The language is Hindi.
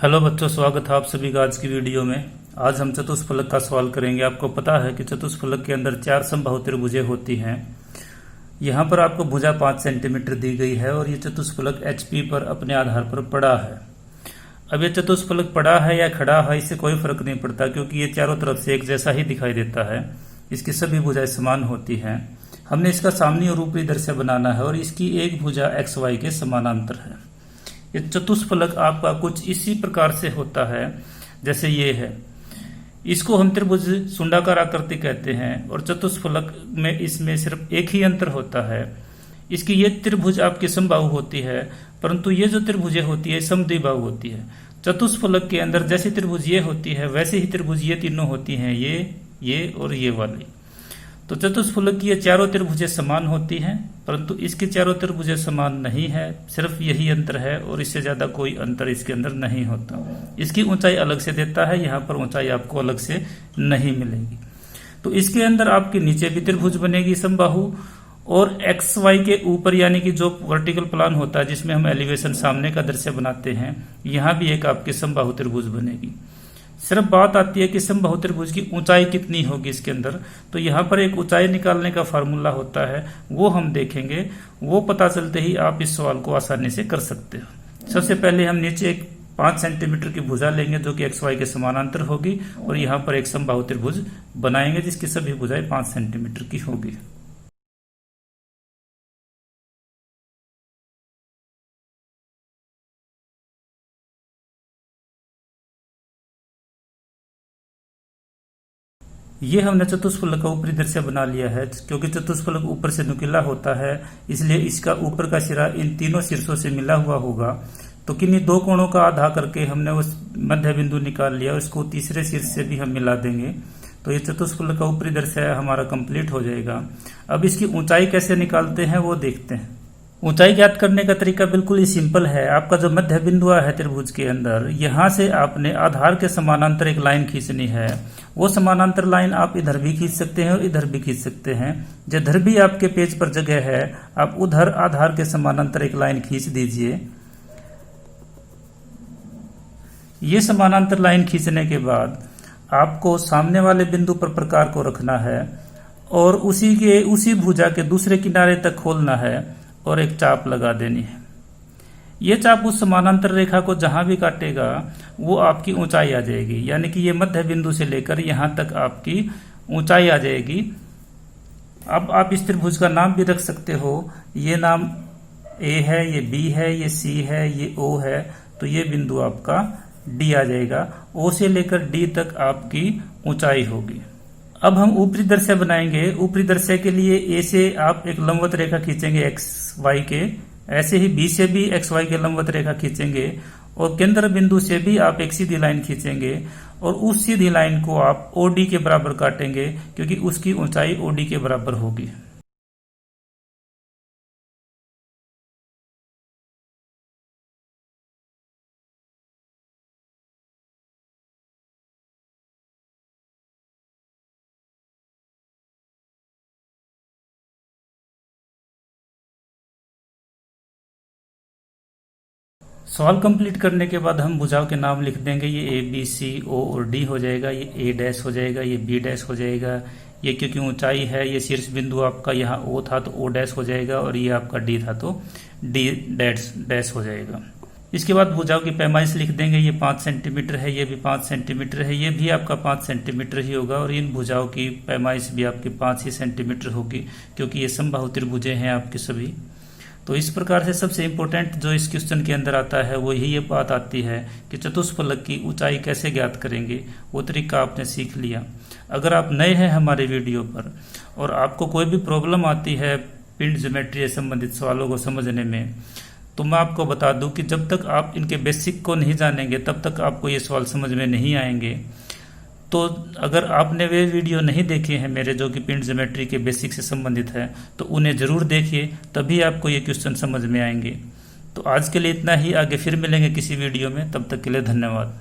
हेलो बच्चों, स्वागत है आप सभी का आज की वीडियो में। आज हम चतुष्फलक का सवाल करेंगे। आपको पता है कि चतुष्फलक के अंदर 4 समबाहु त्रिभुजें होती हैं। यहाँ पर आपको भुजा 5 सेंटीमीटर दी गई है और ये चतुष्फलक HP पर अपने आधार पर पड़ा है। अब ये चतुष्फलक पड़ा है या खड़ा है, इससे कोई फर्क नहीं पड़ता, क्योंकि ये चारों तरफ से एक जैसा ही दिखाई देता है। इसकी सभी भुजाएं समान होती हैं। हमने इसका सामने और ऊपरी दृश्य बनाना है और इसकी एक भुजा XY के समानांतर है। ये चतुष्फलक आपका कुछ इसी प्रकार से होता है जैसे ये है। इसको हम त्रिभुज सुंडाकार आकृति कहते हैं और चतुष्फलक में इसमें सिर्फ एक ही अंतर होता है। इसकी ये त्रिभुज आपकी समबाहु होती है, परंतु ये जो त्रिभुजें होती है समद्विबाहु होती है। चतुष्फलक के अंदर जैसी त्रिभुज ये होती है वैसे ही त्रिभुज ये तीनों होती हैं, ये और ये वाली। तो चतुष्फलक की ये चारों त्रिभुजें समान होती हैं, परंतु इसकी चारों त्रिभुजें समान नहीं है। सिर्फ यही अंतर है और इससे ज्यादा कोई अंतर इसके अंदर नहीं होता। इसकी ऊंचाई अलग से देता है, यहाँ पर ऊंचाई आपको अलग से नहीं मिलेगी। तो इसके अंदर आपके नीचे भी त्रिभुज बनेगी समबाहु, और XY के ऊपर यानी कि जो वर्टिकल प्लान होता है जिसमें हम एलिवेशन सामने का दृश्य बनाते हैं, यहाँ भी एक आपकी समबाहु त्रिभुज बनेगी। सिर्फ बात आती है कि समबाहु त्रिभुज की ऊंचाई कितनी होगी इसके अंदर। तो यहाँ पर एक ऊंचाई निकालने का फार्मूला होता है, वो हम देखेंगे। वो पता चलते ही आप इस सवाल को आसानी से कर सकते हो। सबसे पहले हम नीचे एक 5 सेंटीमीटर की भुजा लेंगे जो कि XY के समानांतर होगी, और यहाँ पर एक समबाहु त्रिभुज बनाएंगे जिसकी सभी भुजाएं 5 सेंटीमीटर की होगी। ये हमने चतुष्फलक का ऊपरी दृश्य बना लिया है। क्योंकि चतुष्फलक ऊपर से नुकीला होता है, इसलिए इसका ऊपर का सिरा इन तीनों शीर्षों से मिला हुआ होगा। तो किन्हीं दो कोणों का आधा करके हमने उस मध्य बिंदु निकाल लिया, उसको तीसरे शीर्ष से भी हम मिला देंगे। तो ये चतुष्फलक का ऊपरी दृश्य हमारा कंप्लीट हो जाएगा। अब इसकी ऊंचाई कैसे निकालते हैं वो देखते हैं। ऊंचाई ज्ञात करने का तरीका बिल्कुल ही सिंपल है। आपका जो मध्य बिंदु है त्रिभुज के अंदर, यहां से आपने आधार के समानांतर एक लाइन खींचनी है। वो समानांतर लाइन आप इधर भी खींच सकते हैं और इधर भी खींच सकते हैं। जिधर भी आपके पेज पर जगह है आप उधर आधार के समानांतर एक लाइन खींच दीजिए। ये समानांतर लाइन खींचने के बाद आपको सामने वाले बिंदु पर प्रकार को रखना है और उसी भुजा के दूसरे किनारे तक खोलना है और एक चाप लगा देनी है। ये चाप उस समानांतर रेखा को जहां भी काटेगा वो आपकी ऊंचाई आ जाएगी, यानी कि ये मध्य बिंदु से लेकर यहां तक आपकी ऊंचाई आ जाएगी। अब आप इस त्रिभुज का नाम भी रख सकते हो। ये नाम A है, ये B है, ये C है, ये O है। तो ये बिंदु आपका D आ जाएगा। O से लेकर D तक आपकी ऊंचाई होगी। अब हम ऊपरी दृश्य बनाएंगे। ऊपरी दृश्य के लिए A से आप एक लंबवत रेखा खींचेंगे XY के, ऐसे ही B से भी XY के लंबवत रेखा खींचेंगे और केंद्र बिंदु से भी आप एक सीधी लाइन खींचेंगे और उस सीधी लाइन को आप OD के बराबर काटेंगे, क्योंकि उसकी ऊंचाई OD के बराबर होगी। सवाल कंप्लीट करने के बाद हम भुजाओं के नाम लिख देंगे। ये A B C O और D हो जाएगा, ये A डैश हो जाएगा, ये B डैश हो जाएगा। ये क्योंकि ऊंचाई है, ये शीर्ष बिंदु आपका यहाँ O था तो O डैश हो जाएगा, और ये आपका D था तो D डैश हो जाएगा। इसके बाद भुजाओं की पैमाइश लिख देंगे। ये 5 सेंटीमीटर है, ये भी 5 सेंटीमीटर है, ये भी आपका 5 सेंटीमीटर ही होगा, और इन भुजाओं की पैमाइश भी आपकी 5 ही सेंटीमीटर होगी, क्योंकि ये समबाहु त्रिभुजें हैं आपकी सभी। तो इस प्रकार से सबसे इम्पोर्टेंट जो इस क्वेश्चन के अंदर आता है वो यही ये बात आती है कि चतुष्फलक की ऊंचाई कैसे ज्ञात करेंगे। वो तरीका आपने सीख लिया। अगर आप नए हैं हमारे वीडियो पर और आपको कोई भी प्रॉब्लम आती है पिंड ज्योमेट्री से संबंधित सवालों को समझने में, तो मैं आपको बता दूं कि जब तक आप इनके बेसिक को नहीं जानेंगे तब तक आपको ये सवाल समझ में नहीं आएंगे। तो अगर आपने वे वीडियो नहीं देखे हैं मेरे, जो कि पिंड ज्योमेट्री के बेसिक से संबंधित है, तो उन्हें जरूर देखिए, तभी आपको ये क्वेश्चन समझ में आएंगे। तो आज के लिए इतना ही। आगे फिर मिलेंगे किसी वीडियो में, तब तक के लिए धन्यवाद।